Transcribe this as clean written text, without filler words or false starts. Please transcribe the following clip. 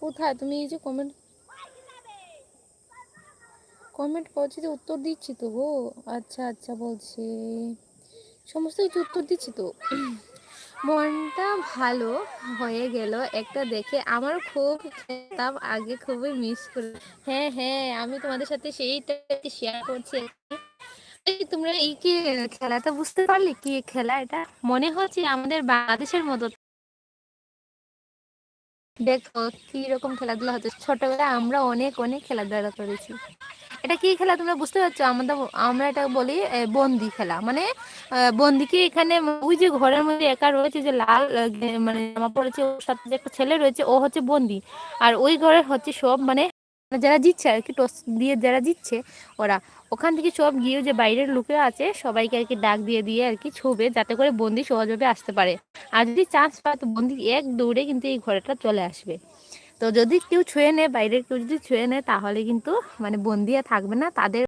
কোথায় তুমি? এই যে কমেন্ট কমেন্ট করছি তো, উত্তর দিচ্ছি তো গো। আচ্ছা আচ্ছা বলছি, সমস্ত কিছু উত্তর দিচ্ছি তো। মনটা ভালো হয়ে গেল একটা দেখে, আমার খুব খেতাম আগে, খুবই মিস করি। হ্যাঁ হ্যাঁ, আমি তোমাদের সাথে সেইটা শেয়ার করছি। এই তোমরা এই কি খেলাটা বুঝতে পারলে? কি খেলা এটা? মনে হচ্ছে আমাদের বাংলাদেশের মতো। দেখো কি রকম খেলাধুলা হচ্ছে, ছোটবেলায় আমরা অনেক অনেক খেলাধুলা করেছি। এটা কি খেলা তোমরা বুঝতে পারছো? আমরা এটা বলি বন্দি খেলা। মানে বন্দিকে এখানে ওই যে ঘরের মধ্যে একা রয়েছে, যে লাল মানে জামা পড়েছে, ওর সাথে যে একটা ছেলে রয়েছে, ও হচ্ছে বন্দি। আর ওই ঘরে হচ্ছে সব মানে যারা জিতছে আর কি, টস দিয়ে যারা জিতছে ওরা ওখান থেকে সব গিয়ে যে বাইরের লোকেরা আছে সবাইকে আর কি ডাক দিয়ে দিয়ে আর কি ছুবে, যাতে করে বন্দি সহজভাবে আসতে পারে। আর যদি চান্স পায় তো বন্দি এক দৌড়ে কিন্তু এই ঘরেটা চলে আসবে। তো যদি কেউ ছুঁয়ে নেয়, বাইরের কেউ যদি ছুঁয়ে নেয়, তাহলে কিন্তু মানে বন্দি আর থাকবে না, তাদের